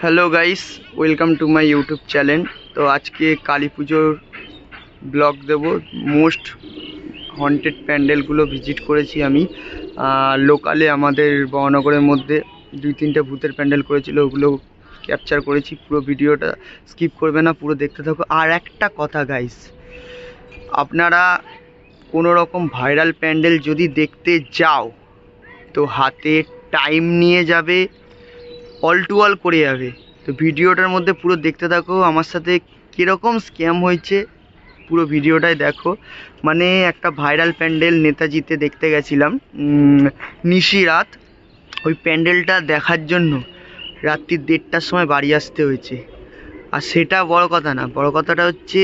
Hello guys, welcome to my YouTube channel. তো আজকে কালী পুজোর ব্লগ দেব। মোস্ট হন্টেড প্যান্ডেলগুলো ভিজিট করেছি আমি। লোকালে আমাদের বহনগরের মধ্যে 2-3টে ভূতের প্যান্ডেল করেছিল, ওগুলো ক্যাপচার করেছি। পুরো ভিডিওটা স্কিপ করবে না, পুরো দেখতে থাকো। আর একটা কথা গাইস, আপনারা কোনো রকম ভাইরাল প্যান্ডেল যদি দেখতে যাও তো হাতে টাইম নিয়ে যাবে, অল টু অল করে যাবে। তো ভিডিওটার মধ্যে পুরো দেখতে থাকো, আমার সাথে কীরকম স্ক্যাম হয়েছে পুরো ভিডিওটাই দেখো। মানে একটা ভাইরাল প্যান্ডেল নেতাজিতে দেখতে গেছিলাম নিশিরাত। ওই প্যান্ডেলটা দেখার জন্য রাত্রি 1:30টার সময় বাড়ি আসতে হয়েছে। আর সেটা বড় কথা না, বড় কথাটা হচ্ছে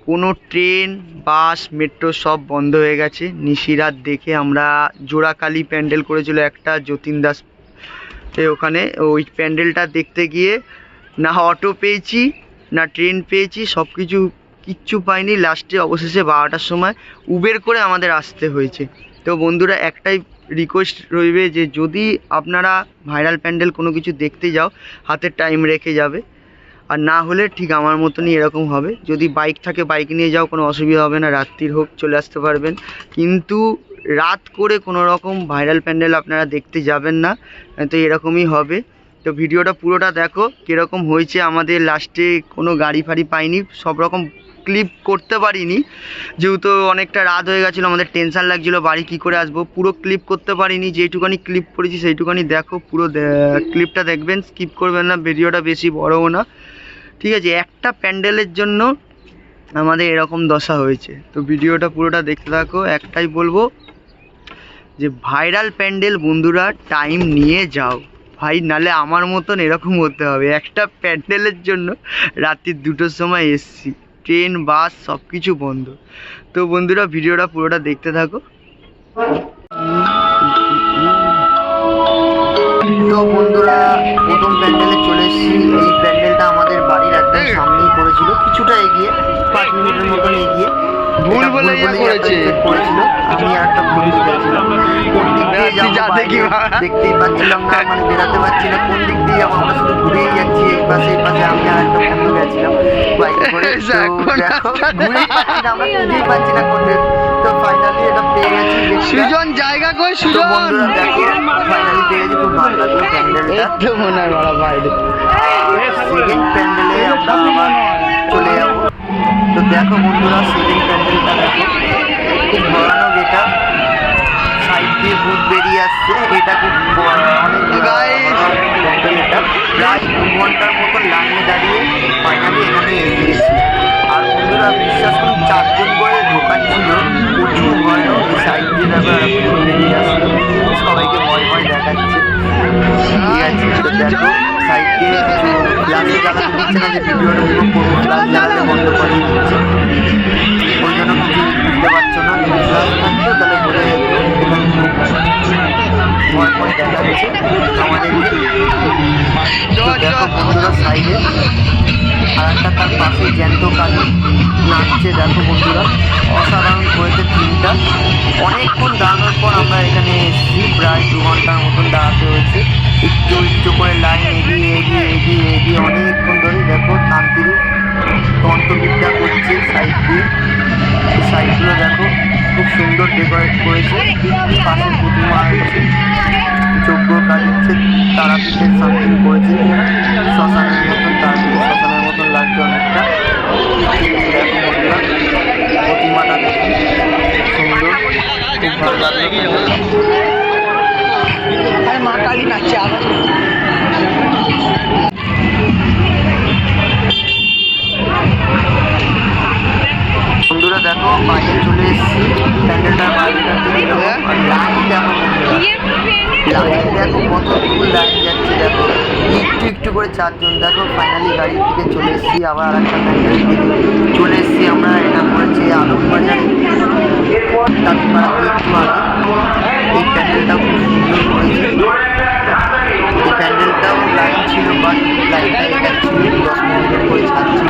কোনো ট্রেন, বাস, মেট্রো সব বন্ধ হয়ে গেছে। নিশিরাত দেখে আমরা জোড়াকালী প্যান্ডেল করেছিল একটা যতীন দাস ওখানে। ওই প্যান্ডেলটা দেখতে গিয়ে না অটো পেয়েছি, না ট্রেন পেয়েছি, সব কিচ্ছু পাইনি। লাস্টে অবশেষে 12টার সময় উবের করে আমাদের আসতে হয়েছে। তো বন্ধুরা, একটাই রিকোয়েস্ট রইবে যে যদি আপনারা ভাইরাল প্যান্ডেল কোনো কিছু দেখতে যাও হাতে টাইম রেখে যাবে, আর না হলে ঠিক আমার মতনই এরকম হবে। যদি বাইক থাকে বাইক নিয়ে যাও, কোনো অসুবিধা হবে না, রাত্রির হোক চলে আসতে পারবেন। কিন্তু রাত করে কোনো রকম ভাইরাল প্যান্ডেল আপনারা দেখতে যাবেন না, তো এরকমই হবে। তো ভিডিওটা পুরোটা দেখো কীরকম হয়েছে। আমাদের লাস্টে কোনো গাড়ি ফাড়ি পাইনি, সব রকম ক্লিপ করতে পারিনি, যেহেতু অনেকটা রাত হয়ে গেছিলো, আমাদের টেনশান লাগছিলো বাড়ি কী করে আসবো। পুরো ক্লিপ করতে পারিনি, যেইটুকানি ক্লিপ করেছি সেইটুকানি দেখো। পুরো ক্লিপটা দেখবেন, স্কিপ করবেন না, ভিডিওটা বেশি বড়ও না, ঠিক আছে? একটা প্যান্ডেলের জন্য আমাদের এরকম দশা হয়েছে। তো ভিডিওটা পুরোটা দেখতে থাকো। একটাই বলবো যে ভাইরাল প্যান্ডেল বন্ধুরা টাইম নিয়ে যাও ভাই, নালে আমার মতন এরকম হতে হবে। একটা প্যান্ডেলের জন্য রাত্রি 2টোর সময় এসছি, ট্রেন বাস সব কিছু বন্ধ। তো বন্ধুরা ভিডিওটা পুরোটা দেখতে থাকো। তো বন্ধুরা, প্রথম প্যান্ডেলে চলে এসেছি। এই প্যান্ডেলটা আমাদের বাড়ির একদম সামনেই করেছিল, কিছুটা এগিয়ে, 5 মিনিটের মতন এগিয়ে। ভুল বলে করেছিল, আমি একটা ভুল করেছিলাম। কোন দিক দিয়ে যাবো দেখতেই পাচ্ছিলাম না, মানে বেরাতে পারছি না কোন দিক দিয়ে যাবো। আমরা শুধু ঘুরেই যাচ্ছি, এই পাশে আমি আর একটা বন্ধু গেছিলাম বাইক করে। দেখো ঘুরেই পাচ্ছি না, আমরা খুঁজেই পাচ্ছি না কোন দিক। তো ফাইনালি এটা পেয়ে গেছি। সুজন জায়গা কই সুজন? বন্ধুরা দেখো ফাইনালি পেয়ে গেছি, খুব ভালো লাগলো প্যান্ডেলটা। তো মনে হয় বড় বাইরে সেকেন্ড প্যান্ডেলে আমরা আবার চলে যাবো। তো দেখো বন্ধুরা, সেকেন্ড প্যান্ডেলটা দেখো, খুব ভয়ানক। এটা সাইড দিয়ে ভূত বেরিয়ে আসছে। এটা খুব অনেক প্যান্ডেল। এটা প্রায় 2 ঘন্টার মতো লাইনে দাঁড়িয়ে ফাইনালি এখানে এগিয়েছি। আর বন্ধুরা বিশ্বাস করুন, 4 জন করে দোকান ছিল, প্রচুর ভয়ানক। এই সাইড দিয়ে ব্যাপার বেরিয়ে আসছে, সবাইকে ভয় ভয় দেখাচ্ছে, ঠিক আছে? তো দেখো সাইড দিয়ে কিছু গ্লাসে জ্বালাতে দিচ্ছে না, যে ভিডিওটা পুরো করবো, গ্লাস জ্বালাতে বন্ধ করিয়ে দিচ্ছে। ওই জন্য কিছু বুঝতে পারছো না, যদি গ্লাস থাকতো তাহলে বলে যেত। ভয় ভয় দেখাচ্ছে আমাদেরকে। তো দেখো বন্ধুরা সাইডে আর একটা তার পাশে জ্যান্ত কালী নাচছে। দেখো বন্ধুরা, অসাধারণ করেছে থিমটা। অনেকক্ষণ দাঁড়ানোর পর আমরা এখানে এসেছি, প্রায় 2 ঘন্টার মতন দাঁড়াতে হয়েছে। একটু একটু করে লাইন এগিয়ে অনেকক্ষণ ধরে। দেখো তান্ত্রিক তন্ত্রবিদ্যা করছে সাইড দিয়ে। এই সাইডগুলো দেখো খুব সুন্দর ডেকোরেট করেছে। পাশে প্রতিমা রয়েছে, যজ্ঞ কাজ হচ্ছে, তারাপীঠের সামথিং করেছে, শ্মশানের মতন, তারাপীঠের শ্মশানের মতন লাগছে অনেকটা। দেখো বন্ধুরা প্রতিমাটা দেখো সুন্দর, খুব ভালো লাগলো। মা কালী নাচছে আবার। বন্ধুরা দেখো বাইরে চলে এসেছি, প্যান্ডেলটার বাইরেটা থেকে লাইন দেখো, লাইন দেখো কত দূর লাইন যাচ্ছে। দেখো একটু একটু করে 4 জন। দেখো ফাইনালি গাড়ির থেকে চলে এসেছি, আবার আর একটা প্যান্ডেল থেকে চলে এসেছি আমরা। এটা করেছি আলমবাজারে, তাঁতিপাড়াতে একটু আগে। এই প্যান্ডেলটাও খুব সুন্দর করেছে। এই প্যান্ডেলটাও লাইন ছিল, বাট লাইনটা এটা ছিল 10 মিনিটের করে ছাড়ছিল।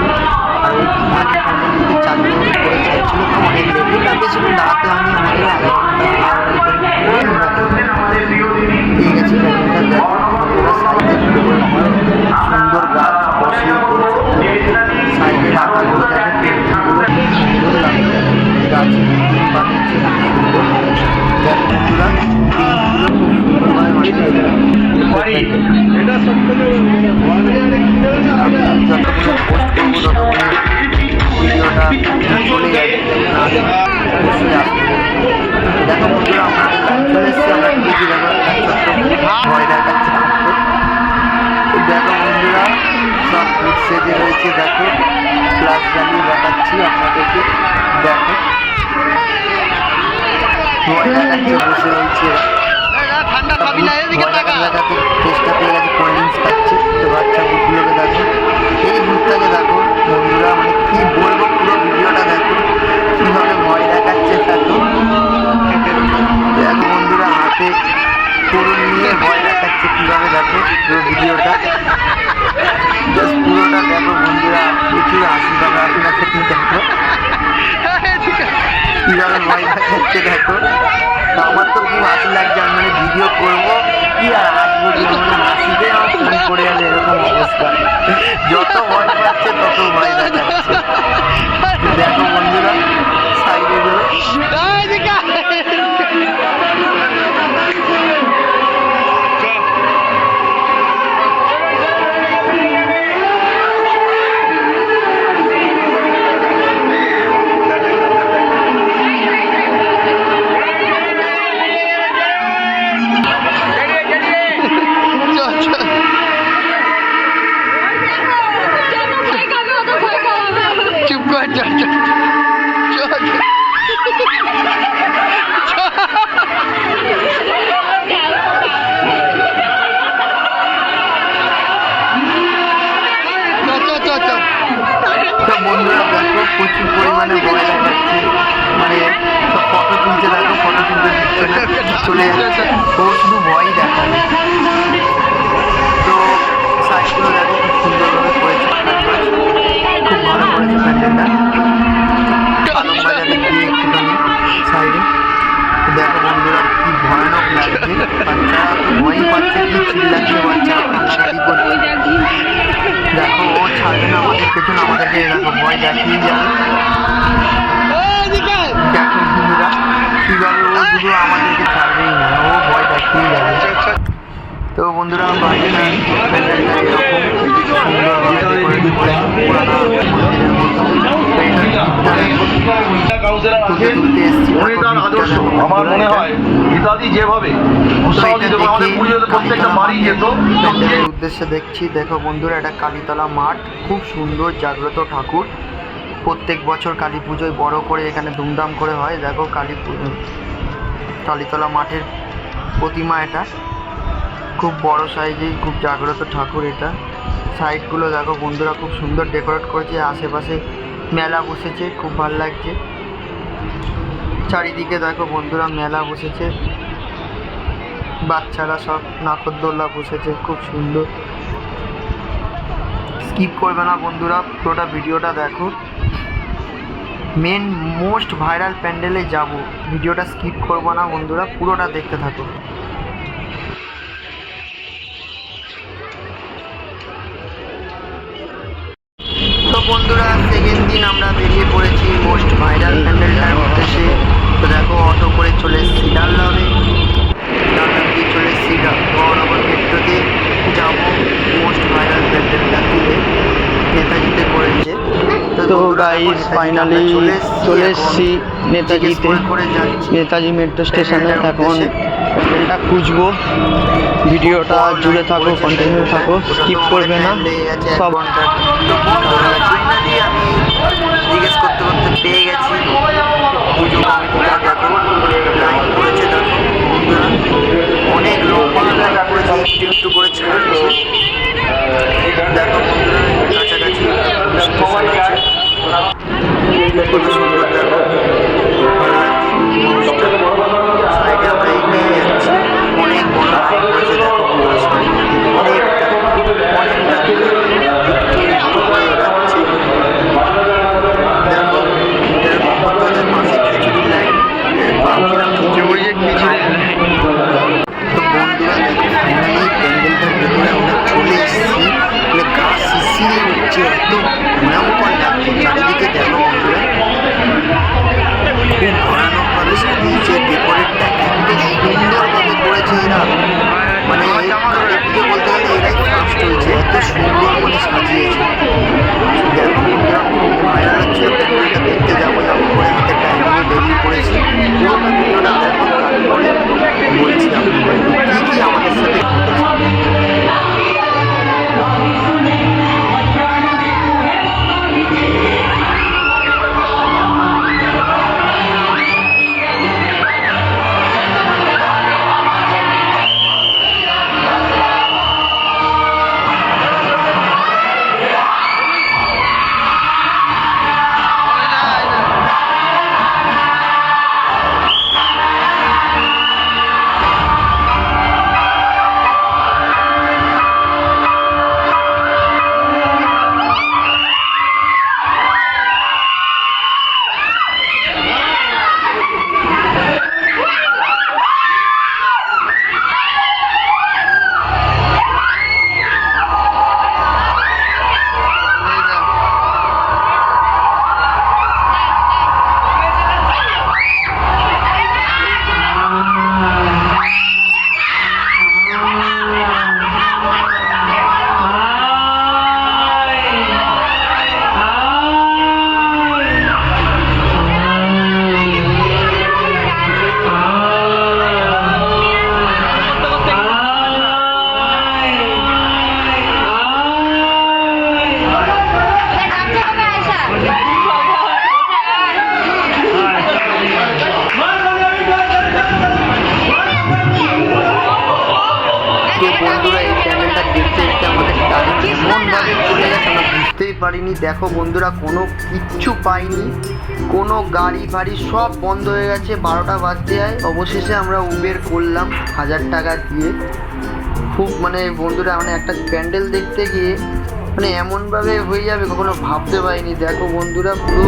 আর ওই আগে প্যান্ডেলটিতে 4 মিনিট করে ছাড়ছিল। তো অনেক লেটটা বেশিক্ষণ দাঁড়াতে হয়নি আমাদের, আধা ঘন্টা পেয়ে গেছি প্যান্ডেলটা। দেখো বন্ধুরা সাইডে প্যান্ডেল। আমি যতগুলো পোস্ট করবো ততগুলো ভিডিওটা চলে যাবে, না দেখে অবশ্যই আসতে হবে। দেখো বন্ধুরা, আমাদের লাইন চলে এসছে, আমরা দেখি দেখো ভয় দেখাচ্ছে। দেখো বন্ধুরা, সব ফুট সেজে রয়েছে, দেখো ফ্লাশ জ্বালিয়ে দেখাচ্ছি আপনাদেরকে। দেখো ভয় দেখাচ্ছে, বসে রয়েছে, দেখাতে চেষ্টা পেয়ে গেছে, কোল্ড ড্রিঙ্কস খাচ্ছে। তো বাচ্চা ভূতগুলোকে দেখো, এই ভূতটাকে দেখো বন্ধুরা, মানে কি বলবো, পুরো ভিডিওটা দেখো কীভাবে ভয় দেখাচ্ছে। দেখো দেখো বন্ধুরা, হাতে পুরো নিয়ে ভয় দেখাচ্ছে কীভাবে, দেখো পুরো ভিডিওটা জাস্ট পুরোটা দেখো বন্ধুরা। প্রচুর হাসি পাবে আপনার সাথে, দেখো কীভাবে ভয় দেখাচ্ছে। দেখো আমার তো খুব হাসি লাগছে, আমি মানে ভিডিও করবো কি আর হাসবো কি, মানে হাসিতে আমার ফোন করে গেলে এরকম অবস্থা। যত ভয় পাচ্ছে তত ভয় দেখাচ্ছে। দেখো বন্ধুরা, সাইডে গুলো চুপ কর, বন্ধুরা দেখো প্রচুর পরিমাণে ভয় দেখাচ্ছে, মানে সব ফটো তুলছে। দেখো ফটো তুলতে দিচ্ছে না, চলে যাচ্ছে, ও শুধু ভয়ই দেখাবে। তো সাইডগুলো দেখো খুব সুন্দরভাবে করেছে, খুব ভালো করেছে প্যান্ডেলটা। আলম বাজারে দিয়ে একটুখানি সাইডে দেখো বন্ধুরা, কি ভয়ানক লাগছে। বাচ্চারা তো ভয়ই পাচ্ছে, কি চিল্লাচ্ছে বাচ্চারা, কান্নাকাটি করছে। দেখো ও ছাড়বে না আমাদের পেছনে, আমাদেরকে দেখো ভয় দেখিয়ে যাবে। দেখো বন্ধুরা কীভাবে ও শুধু আমাদেরকে ছাড়বেই না, ও ভয় দেখিয়ে যাবে। তো বন্ধুরা, বাইরেটা প্যান্ডেলটা এরকম সুন্দরভাবে ডেকোরেট করে পুরানো মন্দিরের মতো তুলতে তুলতে এসছি। আমার মনে হয় ইত্যাদি যেভাবে প্যান্ডেলের উদ্দেশ্যে দেখছি। দেখো বন্ধুরা, এটা কালীতলা মাঠ, খুব সুন্দর জাগ্রত ঠাকুর। প্রত্যেক বছর কালী পুজোয় বড় করে এখানে ধুমধাম করে হয়। দেখো কালীতলা মাঠের প্রতিমা, এটা খুব বড় সাইজেই, খুব জাগ্রত ঠাকুর এটা। সাইডগুলো দেখো বন্ধুরা, খুব সুন্দর ডেকোরেট করেছে, আশেপাশে মেলা বসেছে, খুব ভালো লাগছে। চারিদিকে দেখো বন্ধুরা মেলা বসেছে, বাচ্চারা সব নাগরদোল্লা বসেছে, খুব সুন্দর। স্কিপ করবে না বন্ধুরা, পুরোটা ভিডিওটা দেখো। মেন মোস্ট ভাইরাল প্যান্ডেলে যাব, ভিডিওটা স্কিপ করবো না বন্ধুরা, পুরোটা দেখতে থাকো। তো বন্ধুরা, সেকেন্ড দিন আমরা বেরিয়ে পড়েছি মোস্ট ভাইরাল প্যান্ডেলটার উদ্দেশ্যে। তো দেখো অটো করে চলে এসেছি ডানলভে, ডানলভ দিয়ে চলে এসেছি মহানগর মেট্রোতে যাবো মোস্ট ভাইরাল প্যান্ডেলটা তুলে নেতাজিতে করেছে। তো গাইস ফাইনালি চলে এসেছি নেতাজিতে, নেতাজি মেট্রো স্টেশনে। এখন প্যান্ডেলটা খুঁজবো, ভিডিওটা জুড়ে থাকো, কন্টিনিউ থাকো, স্কিপ করবে না সব। ফাইনালি আমি জিজ্ঞেস করতে করতে পেয়ে গেছি পুজো কমিটিটা। দেখো লাইন করেছে, দেখো বন্ধুরা অনেক লম্বা লাইন করেছে, একটু একটু করে ছাড়ছে। দেখো বন্ধুরা কাছাকাছি স্টেশন আছে, কত সুন্দর দেখো, ভালো লাগছে জিনিসটা। সাইডে আমরা এগিয়ে যাচ্ছি, অনেক বড় লাইন করেছে। দেখো বন্ধুরা সামনে অনেকটা অনেকটা একটু একটু করে যাচ্ছে। দেখো এরকম তাদের পাশে খিচুড়ি লাইন, ভাবছিলাম খিচুড়ি। তো বন্ধুরা দেখো ফাইনালি প্যান্ডেলটার ভেতরে আমরা চলে এসেছি, মানে গা শিশিয়ে উঠছে, এত ভয়ঙ্কর লাগছে চারিদিকে। দেখো বন্ধুরা খুব ভয়ানকভাবে সাজিয়েছে, ডেকোরেটটা এত সুন্দরভাবে করেছে এরা, মানে কালী পুজো পারিনি। দেখো বন্ধুরা, কোনো কিচ্ছু পাইনি, কোনো গাড়ি ফাড়ি সব বন্ধ হয়ে গেছে। 12টা বাজতে যায়। অবশেষে আমরা উবের করলাম 1000 টাকা দিয়ে। খুব মানে বন্ধুরা, মানে একটা প্যান্ডেল দেখতে গিয়ে মানে এমনভাবে হয়ে যাবে কখনো ভাবতে পারিনি। দেখো বন্ধুরা, পুরো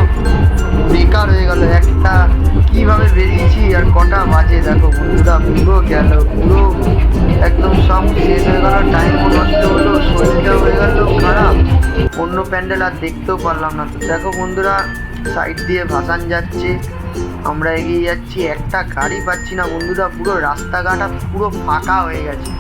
বেকার হয়ে গেল। একটা কীভাবে বেরিয়েছি আর কটা বাজে দেখো বন্ধুরা, পুরো গেল, পুরো একদম সব শেষ হয়ে গেল। টাইমও নষ্ট হলো, শরীরটা হয়ে গেল খারাপ। অন্য প্যান্ডেল আর দেখতেও পারলাম না। তো দেখো বন্ধুরা, সাইড দিয়ে ভাসান যাচ্ছে, আমরা এগিয়ে যাচ্ছি, একটা গাড়ি পাচ্ছি না বন্ধুরা। পুরো রাস্তাঘাট পুরো ফাঁকা হয়ে গেছে।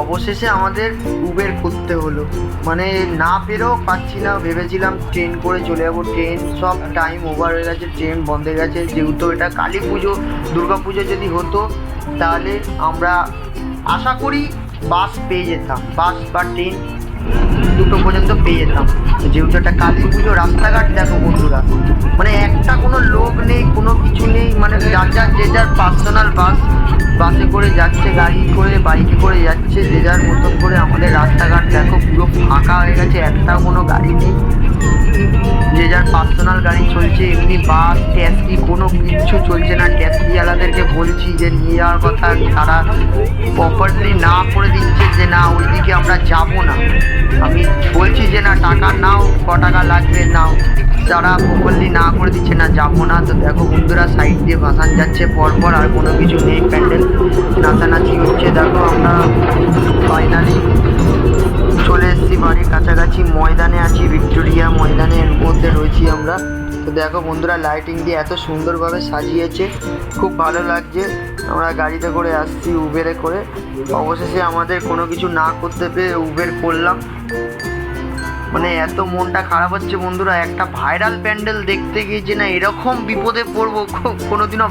অবশেষে আমাদের উবের করতে হলো, মানে না পেরেও পাচ্ছি না। ভেবেছিলাম ট্রেন করে চলে যাবো, ট্রেন সব টাইম ওভার হয়ে গেছে, ট্রেন বন্ধ হয়ে গেছে। যেহেতু এটা কালী পুজো, দুর্গা পুজো যদি হতো তাহলে আমরা আশা করি বাস পেয়ে যেতাম, বাস বা ট্রেন দুটো পর্যন্ত পেয়ে যেতাম। যেহেতু একটা কালী পুজো, রাস্তাঘাট দেখো বন্ধুরা, মানে একটা কোনো লোক নেই, কোনো কিছু নেই, মানে যে যার পার্সোনাল বাসে করে যাচ্ছে, গাড়ি করে বাইকে করে যাচ্ছে, যে যার মতন করে। আমাদের রাস্তাঘাট দেখো পুরো ফাঁকা হয়ে গেছে, একটাও কোনো গাড়ি নেই, যে যার পার্সোনাল গাড়ি চলছে। এমনি বাস ট্যাক্সি কোনো কিচ্ছু চলছে না। ট্যাক্সিওয়ালাদেরকে বলছি যে নিয়ে যাওয়ার কথা, তারা প্রপারলি না করে দিচ্ছে যে না ওইদিকে আমরা যাব না। আমি বলছি যে না টাকা নাও, ক টাকা লাগবে নাও, তারা প্রপারলি না করে দিচ্ছে না, যাবো না। তো দেখো বন্ধুরা, সাইড দিয়ে ভাসান যাচ্ছে পরপর, আর কোনো কিছু নেই, প্যান্ডেল নাচানাচি হচ্ছে। দেখো আমরা ফাইনালি চলে এসেছি বাড়ির কাছাকাছি, ময়দানে আছি, ভিক্টোরিয়া ময়দানের মধ্যে রয়েছি আমরা। তো দেখো বন্ধুরা, লাইটিং দিয়ে এত সুন্দরভাবে সাজিয়েছে, খুব ভালো লাগছে। আমরা গাড়িতে করে আসছি, উবেরে করে। অবশেষে আমাদের কোনো কিছু না করতে পেরে উবের করলাম। মানে এত মনটা খারাপ হচ্ছে বন্ধুরা, একটা ভাইরাল প্যান্ডেল দেখতে গিয়েছি না, এরকম বিপদে পড়বো কোনোদিনও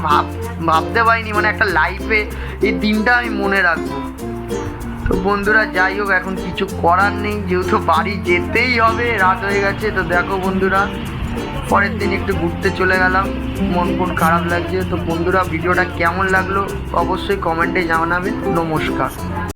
ভাবতে পারিনি। মানে একটা লাইফে এই দিনটা আমি মনে রাখবো। তো বন্ধুরা, যাই হোক, এখন কিছু করার নেই, যেহেতু বাড়ি যেতেই হবে, রাত হয়ে গেছে। তো দেখো বন্ধুরা, পরের দিন একটু ঘুরতে চলে গেলাম, মন খারাপ লাগছে। তো বন্ধুরা, ভিডিওটা কেমন লাগলো অবশ্যই কমেন্টে জানাবেন। নমস্কার।